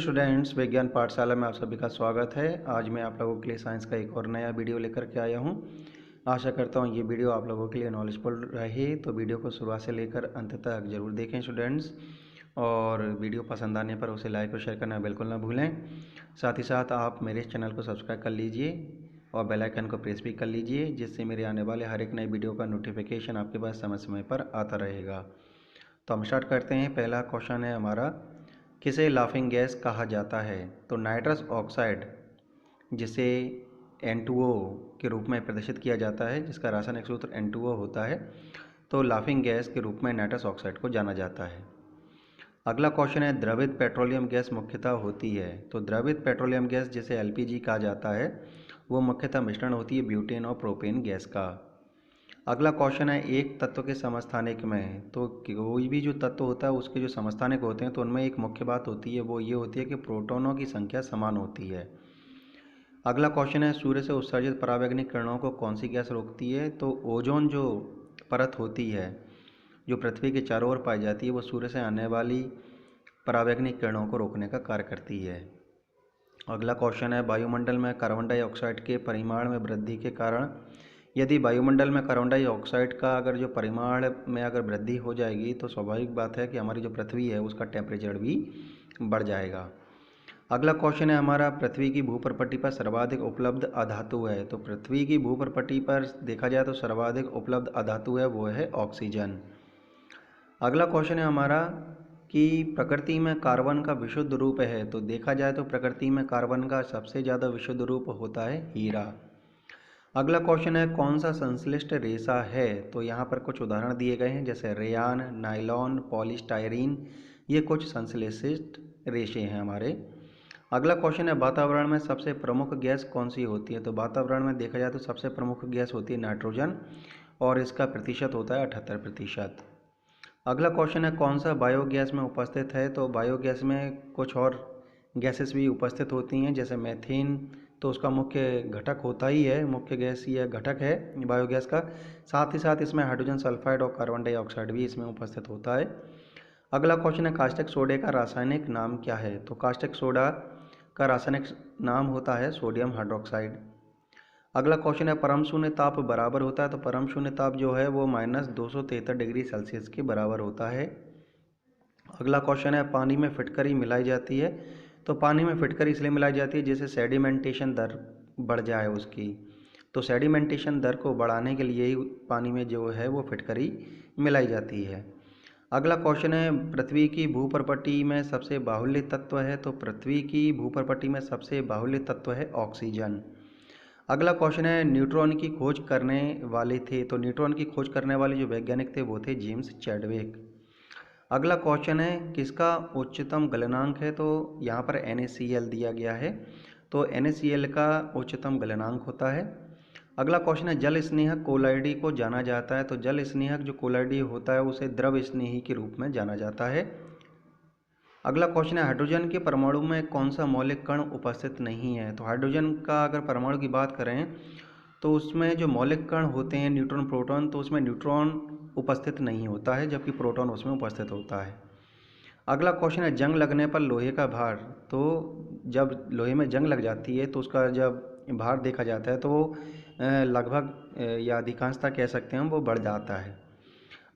Students, विज्ञान पाठशाला में आप सभी का स्वागत है। आज मैं आप लोगों के लिए साइंस का एक और नया वीडियो लेकर के आया हूं। आशा करता हूं ये वीडियो आप लोगों के लिए नॉलेजफुल रहे, तो वीडियो को शुरुआत से लेकर अंत तक ज़रूर देखें स्टूडेंट्स। और वीडियो पसंद आने पर उसे लाइक और शेयर करना बिल्कुल ना भूलें। साथ ही साथ आप मेरे चैनल को सब्सक्राइब कर लीजिए और बेल आइकन को प्रेस भी कर लीजिए, जिससे मेरे आने वाले हर एक नए वीडियो का नोटिफिकेशन आपके पास समय समय पर आता रहेगा। तो हम स्टार्ट करते हैं। पहला क्वेश्चन है हमारा, किसे लाफिंग गैस कहा जाता है? तो नाइट्रस ऑक्साइड, जिसे N2O के रूप में प्रदर्शित किया जाता है, जिसका रासायनिक सूत्र N2O होता है, तो लाफिंग गैस के रूप में नाइट्रस ऑक्साइड को जाना जाता है। अगला क्वेश्चन है, द्रवित पेट्रोलियम गैस मुख्यतः होती है? तो द्रवित पेट्रोलियम गैस, जिसे LPG कहा जाता है, वो मुख्यतः मिश्रण होती है ब्यूटेन और प्रोपेन गैस का। अगला क्वेश्चन है, एक तत्व के समस्थानिक में, तो कोई भी जो तत्व होता है उसके जो समस्थानिक होते हैं तो उनमें एक मुख्य बात होती है, वो ये होती है कि प्रोटॉनों की संख्या समान होती है। अगला क्वेश्चन है, सूर्य से उत्सर्जित परावैंगनिक किरणों को कौन सी गैस रोकती है? तो ओजोन जो परत होती है, जो पृथ्वी के चारों ओर पाई जाती है, वो सूर्य से आने वाली परावैंगनिक किरणों को रोकने का कार्य करती है। अगला क्वेश्चन है, वायुमंडल में कार्बन डाइऑक्साइड के परिमाण में वृद्धि के कारण, यदि वायुमंडल में कार्बन डाइऑक्साइड का अगर जो परिमाण में अगर वृद्धि हो जाएगी तो स्वाभाविक बात है कि हमारी जो पृथ्वी है उसका टेम्परेचर भी बढ़ जाएगा। अगला क्वेश्चन है हमारा, पृथ्वी की भूप्रपट्टी पर सर्वाधिक उपलब्ध अधातु है? तो पृथ्वी की भूप्रपट्टी पर देखा जाए तो सर्वाधिक उपलब्ध अधातु है वो है ऑक्सीजन। अगला क्वेश्चन है हमारा कि प्रकृति में कार्बन का विशुद्ध रूप है? तो देखा जाए तो प्रकृति में कार्बन का सबसे ज़्यादा विशुद्ध रूप होता है हीरा। अगला क्वेश्चन है, कौन सा संश्लिष्ट रेशा है? तो यहाँ पर कुछ उदाहरण दिए गए हैं, जैसे रेयान, नायलॉन, पॉलीस्टायरीन, ये कुछ संश्लेषित रेशे हैं हमारे। अगला क्वेश्चन है, वातावरण में सबसे प्रमुख गैस कौन सी होती है? तो वातावरण में देखा जाए तो सबसे प्रमुख गैस होती है नाइट्रोजन, और इसका प्रतिशत होता है 78%। अगला क्वेश्चन है, कौन सा बायोगैस में उपस्थित है? तो बायोगैस में कुछ और गैसेस भी उपस्थित होती हैं, जैसे मेथेन, तो उसका मुख्य घटक होता ही है, मुख्य गैस या घटक है बायोगैस का। साथ ही साथ इसमें हाइड्रोजन सल्फाइड और कार्बन डाइऑक्साइड भी इसमें उपस्थित होता है। अगला क्वेश्चन है, कास्टिक सोडे का रासायनिक नाम क्या है? तो कास्टिक सोडा का रासायनिक नाम होता है सोडियम हाइड्रोक्साइड। अगला क्वेश्चन है, परम शून्य ताप बराबर होता है? तो परम शून्य ताप जो है वो -273 डिग्री सेल्सियस के बराबर होता है। अगला क्वेश्चन है, पानी में फिटकरी मिलाई जाती है? तो पानी में फिटकरी इसलिए मिलाई जाती है जिससे सेडिमेंटेशन दर बढ़ जाए उसकी। तो सेडिमेंटेशन दर को बढ़ाने के लिए ही पानी में जो है वो फिटकरी मिलाई जाती है। अगला क्वेश्चन है, पृथ्वी की भूप्रपट्टी में सबसे बाहुल्य तत्व है? तो पृथ्वी की भूप्रपट्टी में सबसे बाहुल्य तत्व है ऑक्सीजन। अगला क्वेश्चन है, न्यूट्रॉन की खोज करने वाले थे? तो न्यूट्रॉन की खोज करने वाले जो वैज्ञानिक थे वो थे जेम्स चैडविक। अगला क्वेश्चन है, किसका उच्चतम गलनांक है? तो यहाँ पर NaCl दिया गया है, तो NaCl का उच्चतम गलनांक होता है। अगला क्वेश्चन है, जल स्नेहक कोलाइडी को जाना जाता है? तो जल स्नेहक जो कोलाइडी होता है उसे द्रव स्नेही के रूप में जाना जाता है। अगला क्वेश्चन है, हाइड्रोजन के परमाणु में कौन सा मौलिक कण उपस्थित नहीं है? तो हाइड्रोजन का अगर परमाणु की बात करें तो उसमें जो मौलिक कण होते हैं न्यूट्रॉन, प्रोटॉन, तो उसमें न्यूट्रॉन उपस्थित नहीं होता है, जबकि प्रोटॉन उसमें उपस्थित होता है। अगला क्वेश्चन है, जंग लगने पर लोहे का भार? तो जब लोहे में जंग लग जाती है तो उसका जब भार देखा जाता है तो वो लगभग या अधिकांशतः कह सकते हैं वो बढ़ जाता है।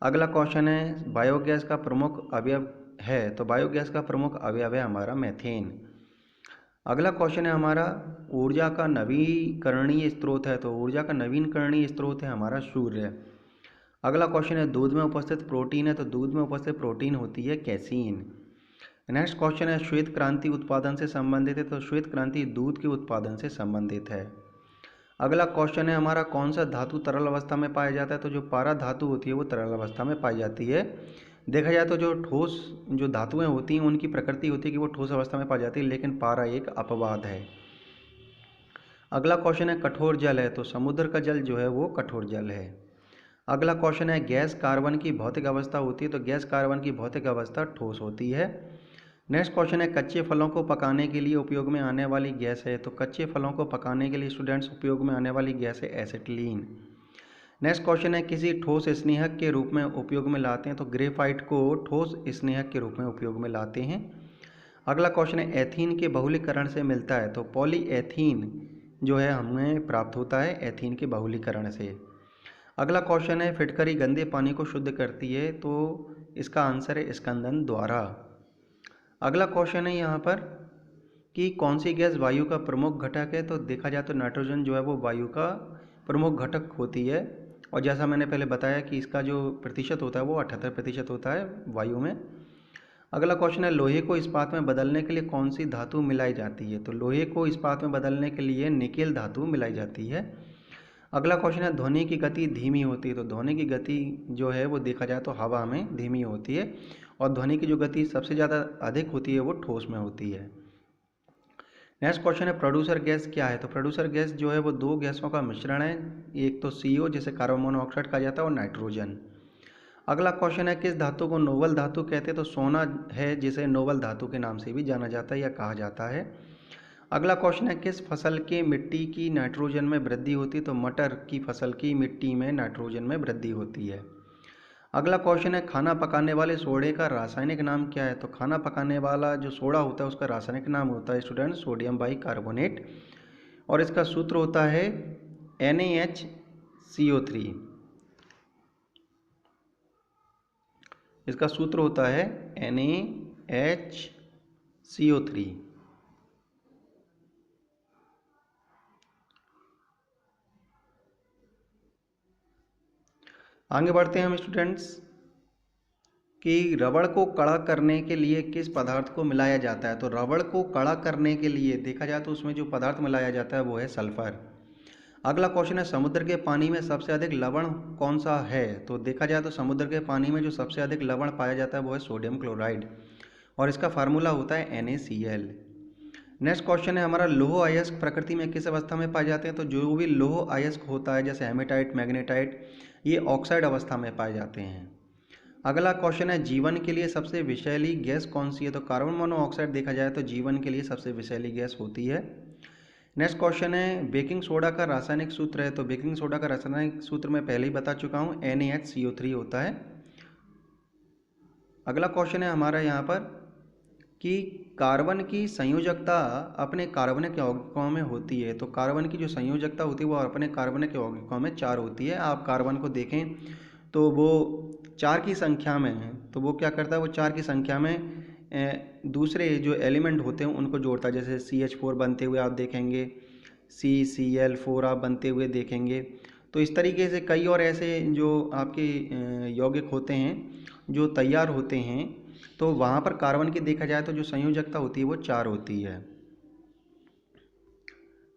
अगला क्वेश्चन है, बायोगैस का प्रमुख अवयव है? तो बायोगैस का प्रमुख अवयव है हमारा मीथेन। अगला क्वेश्चन है हमारा, ऊर्जा का नवीकरणीय स्रोत है? तो ऊर्जा का नवीकरणीय स्रोत है हमारा सूर्य। अगला क्वेश्चन है, दूध में उपस्थित प्रोटीन है? तो दूध में उपस्थित प्रोटीन होती है कैसीन। नेक्स्ट क्वेश्चन है, श्वेत क्रांति उत्पादन से संबंधित है? तो श्वेत क्रांति दूध के उत्पादन से संबंधित है। अगला क्वेश्चन है हमारा, कौन सा धातु तरल अवस्था में पाया जाता है? तो जो पारा धातु होती है वो तरल अवस्था में पाई जाती है। देखा जाए तो जो ठोस जो धातुएं होती हैं उनकी प्रकृति होती है कि वो ठोस अवस्था में पाई जाती है, लेकिन पारा एक अपवाद है। अगला क्वेश्चन है, कठोर जल है? तो समुद्र का जल जो है वो कठोर जल है। अगला क्वेश्चन है, गैस कार्बन की भौतिक अवस्था होती है? तो गैस कार्बन की भौतिक अवस्था ठोस होती है। नेक्स्ट क्वेश्चन है, कच्चे फलों को पकाने के लिए उपयोग में आने वाली गैस है? तो कच्चे फलों को पकाने के लिए स्टूडेंट्स उपयोग में आने वाली गैस है एसिटिलीन। नेक्स्ट क्वेश्चन है, किसी ठोस स्नेहक के रूप में उपयोग में लाते हैं? तो ग्रेफाइट को ठोस स्नेहक के रूप में उपयोग में लाते हैं। अगला क्वेश्चन है एथीन के बहुलीकरण से मिलता है, तो पॉलीएथीन जो है हमें प्राप्त होता है एथीन के बहुलीकरण से। अगला क्वेश्चन है फिटकरी गंदे पानी को शुद्ध करती है, तो इसका आंसर है स्कंदन द्वारा। अगला क्वेश्चन है यहाँ पर कि कौन सी गैस वायु का प्रमुख घटक है, तो देखा जाए तो नाइट्रोजन जो है वो वायु का प्रमुख घटक होती है, और जैसा मैंने पहले बताया कि इसका जो प्रतिशत होता है वो 78% होता है वायु में। अगला क्वेश्चन है लोहे को इस्पात में बदलने के लिए कौन सी धातु मिलाई जाती है, तो लोहे को इस्पात में बदलने के लिए निकेल धातु मिलाई जाती है। अगला क्वेश्चन है ध्वनि की गति धीमी होती है, तो ध्वनि की गति जो है वो देखा जाए तो हवा में धीमी होती है, और ध्वनि की जो गति सबसे ज़्यादा अधिक होती है वो ठोस में होती है। नेक्स्ट क्वेश्चन है प्रोड्यूसर गैस क्या है, तो प्रोड्यूसर गैस जो है वो दो गैसों का मिश्रण है, एक तो CO जिसे कार्बन मोनोऑक्साइड कहा जाता है और नाइट्रोजन। अगला क्वेश्चन है किस धातु को नोबल धातु कहते हैं, तो सोना है जिसे नोबल धातु के नाम से भी जाना जाता है या कहा जाता है। अगला क्वेश्चन है किस फसल के मिट्टी की नाइट्रोजन में वृद्धि होती है, तो मटर की फसल की मिट्टी में नाइट्रोजन में वृद्धि होती है। अगला क्वेश्चन है खाना पकाने वाले सोडे का रासायनिक नाम क्या है, तो खाना पकाने वाला जो सोडा होता है उसका रासायनिक नाम होता है स्टूडेंट सोडियम बाइकार्बोनेट, और इसका सूत्र होता है NaHCO3। इसका सूत्र होता है NaHCO3। आगे बढ़ते हैं हम स्टूडेंट्स कि रबड़ को कड़ा करने के लिए किस पदार्थ को मिलाया जाता है, तो रबड़ को कड़ा करने के लिए देखा जाए तो उसमें जो पदार्थ मिलाया जाता है वो है सल्फर। अगला क्वेश्चन है समुद्र के पानी में सबसे अधिक लवण कौन सा है, तो देखा जाए तो समुद्र के पानी में जो सबसे अधिक लवण पाया जाता है वो है सोडियम क्लोराइड, और इसका फार्मूला होता है NaCl। नेक्स्ट क्वेश्चन है हमारा लौह अयस्क प्रकृति में किस अवस्था में पाए जाते हैं, तो जो भी लौह अयस्क होता है जैसे हेमेटाइट मैग्नेटाइट ये ऑक्साइड अवस्था में पाए जाते हैं। अगला क्वेश्चन है जीवन के लिए सबसे विषैली गैस कौन सी है, तो कार्बन मोनोऑक्साइड देखा जाए तो जीवन के लिए सबसे विषैली गैस होती है। नेक्स्ट क्वेश्चन है बेकिंग सोडा का रासायनिक सूत्र है, तो बेकिंग सोडा का रासायनिक सूत्र मैं पहले ही बता चुका हूँ NaHCO3 होता है। अगला क्वेश्चन है हमारा यहाँ पर कि कार्बन की संयोजकता अपने कार्बनिक यौगिकों में होती है, तो कार्बन की जो संयोजकता होती है वो अपने कार्बनिक यौगिकों में 4 होती है। आप कार्बन को देखें तो वो 4 की संख्या में है, तो वो क्या करता है वो 4 की संख्या में दूसरे जो एलिमेंट होते हैं उनको जोड़ता है, जैसे CH4 बनते हुए आप देखेंगे, CCl4 आप बनते हुए देखेंगे। तो इस तरीके से कई और ऐसे जो आपके यौगिक होते हैं जो तैयार होते हैं, तो वहाँ पर कार्बन की देखा जाए तो जो संयोजकता होती है वो 4 होती है।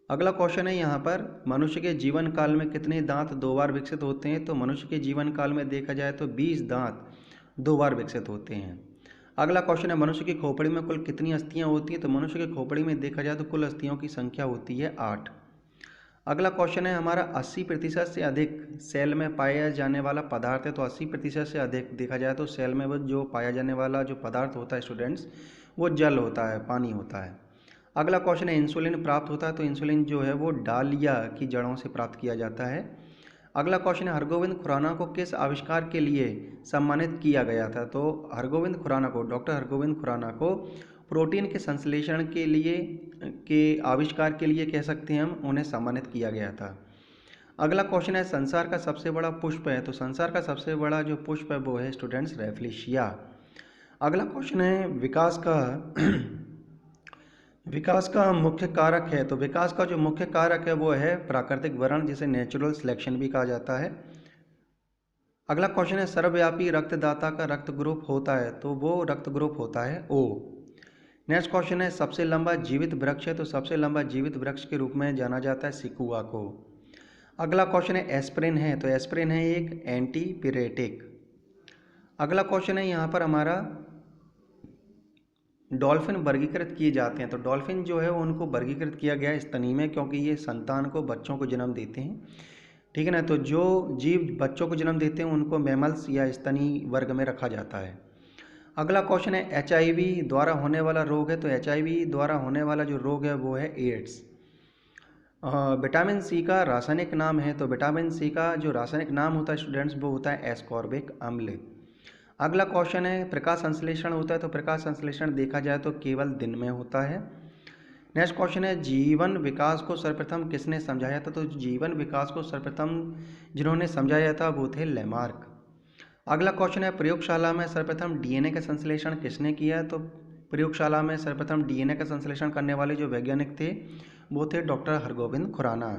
अगला क्वेश्चन है यहाँ पर मनुष्य के जीवन काल में कितने दांत 2 बार विकसित होते हैं, तो मनुष्य के जीवन काल में देखा जाए तो 20 दांत 2 बार विकसित होते हैं। अगला क्वेश्चन है मनुष्य की खोपड़ी में कुल कितनी अस्थियां होती हैं, तो मनुष्य की खोपड़ी में देखा जाए तो कुल अस्थियों की संख्या होती है 8। अगला क्वेश्चन है हमारा 80% से अधिक सेल में पाया जाने वाला पदार्थ है, तो 80% से अधिक देखा जाए तो सेल में वो जो पाया जाने वाला जो पदार्थ होता है स्टूडेंट्स वो जल होता है, पानी होता है। अगला क्वेश्चन है इंसुलिन प्राप्त होता है, तो इंसुलिन जो है वो डालिया की जड़ों से प्राप्त किया जाता है। अगला क्वेश्चन है हरगोविंद खुराना को किस आविष्कार के लिए सम्मानित किया गया था, तो हरगोविंद खुराना को डॉक्टर हरगोविंद खुराना को प्रोटीन के संश्लेषण के लिए के आविष्कार के लिए कह सकते हैं हम उन्हें सम्मानित किया गया था। अगला क्वेश्चन है संसार का सबसे बड़ा पुष्प है, तो संसार का सबसे बड़ा जो पुष्प है वो है स्टूडेंट्स रेफलेशिया। अगला क्वेश्चन है विकास का मुख्य कारक है, तो विकास का जो मुख्य कारक है वो है प्राकृतिक वर्ण जिसे नेचुरल सिलेक्शन भी कहा जाता है। अगला क्वेश्चन है सर्वव्यापी रक्तदाता का रक्त ग्रुप होता है, तो वो रक्त ग्रुप होता है O। नेक्स्ट क्वेश्चन है सबसे लंबा जीवित वृक्ष है, तो सबसे लंबा जीवित वृक्ष के रूप में जाना जाता है सिकुआ को। अगला क्वेश्चन है एस्प्रिन है, तो एस्प्रिन है एक एंटीपिरेटिक। अगला क्वेश्चन है यहाँ पर हमारा डॉल्फिन वर्गीकृत किए जाते हैं, तो डॉल्फिन जो है उनको वर्गीकृत किया गया है स्तनी में, क्योंकि ये संतान को बच्चों को जन्म देते हैं, ठीक है ना। तो जो जीव बच्चों को जन्म देते हैं उनको मैमल्स या स्तनी वर्ग में रखा जाता है। अगला क्वेश्चन है HIV द्वारा होने वाला रोग है, तो HIV द्वारा होने वाला जो रोग है वो है एड्स। विटामिन C का रासायनिक नाम है, तो विटामिन C का जो रासायनिक नाम होता है स्टूडेंट्स वो होता है एस्कॉर्बिक अम्ल। अगला क्वेश्चन है प्रकाश संश्लेषण होता है, तो प्रकाश संश्लेषण देखा जाए तो केवल दिन में होता है। नेक्स्ट क्वेश्चन है जीवन विकास को सर्वप्रथम किसने समझाया था, तो जीवन विकास को सर्वप्रथम जिन्होंने समझाया था वो थे लेमार्क। अगला क्वेश्चन है प्रयोगशाला में सर्वप्रथम डीएनए का संश्लेषण किसने किया, तो प्रयोगशाला में सर्वप्रथम डीएनए का संश्लेषण करने वाले जो वैज्ञानिक थे वो थे डॉक्टर हरगोविंद खुराना।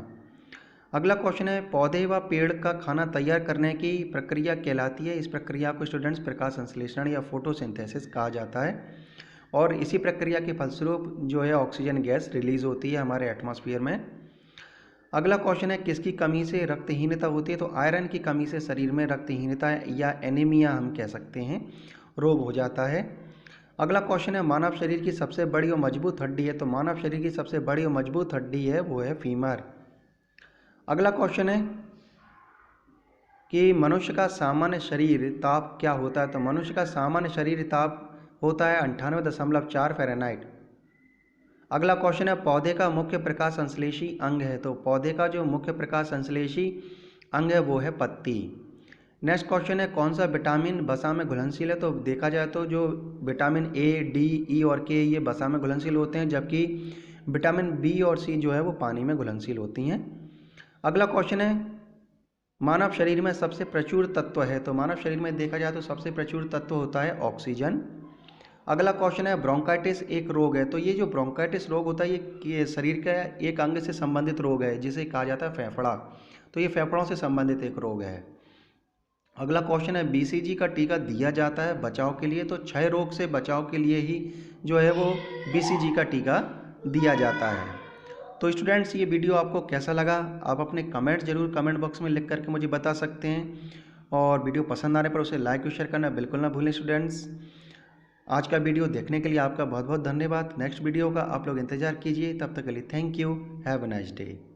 अगला क्वेश्चन है पौधे व पेड़ का खाना तैयार करने की प्रक्रिया कहलाती है, इस प्रक्रिया को स्टूडेंट्स प्रकाश संश्लेषण या फोटोसिंथेसिस कहा जाता है। और इसी प्रक्रिया के फलस्वरूप जो है ऑक्सीजन गैस रिलीज होती है हमारे एटमॉस्फेयर में। अगला क्वेश्चन है किसकी कमी से रक्तहीनता होती है, तो आयरन की कमी से शरीर में रक्तहीनता या एनीमिया हम कह सकते हैं रोग हो जाता है। अगला क्वेश्चन है मानव शरीर की सबसे बड़ी और मजबूत हड्डी है, तो मानव शरीर की सबसे बड़ी और मजबूत हड्डी है वो है फीमर। अगला क्वेश्चन है कि मनुष्य का सामान्य शरीर ताप क्या होता है, तो मनुष्य का सामान्य शरीर ताप होता है 98.4 फ़ारेनहाइट। अगला क्वेश्चन है पौधे का मुख्य प्रकाश संश्लेषी अंग है, तो पौधे का जो मुख्य प्रकाश संश्लेषी अंग है वो है पत्ती। नेक्स्ट क्वेश्चन है कौन सा विटामिन वसा में घुलनशील है, तो देखा जाए तो जो विटामिन ए, डी, ई और के ये वसा में घुलनशील होते हैं, जबकि विटामिन बी और सी जो है वो पानी में घुलनशील होती हैं। अगला क्वेश्चन है मानव शरीर में सबसे प्रचुर तत्व है, तो मानव शरीर में देखा जाए तो सबसे प्रचुर तत्व होता है ऑक्सीजन। अगला क्वेश्चन है ब्रोंकाइटिस एक रोग है, तो ये जो ब्रोंकाइटिस रोग होता है ये शरीर का एक अंग से संबंधित रोग है जिसे कहा जाता है फेफड़ा, तो ये फेफड़ों से संबंधित एक रोग है। अगला क्वेश्चन है बीसीजी का टीका दिया जाता है बचाव के लिए, तो क्षय रोग से बचाव के लिए ही जो है वो बीसीजी का टीका दिया जाता है। तो स्टूडेंट्स ये वीडियो आपको कैसा लगा आप अपने कमेंट्स जरूर कमेंट बॉक्स में लिख करके मुझे बता सकते हैं, और वीडियो पसंद आने पर उसे लाइक और शेयर करना बिल्कुल ना भूलें स्टूडेंट्स। आज का वीडियो देखने के लिए आपका बहुत बहुत धन्यवाद। नेक्स्ट वीडियो का आप लोग इंतजार कीजिए, तब तक के लिए thank you, have a nice day.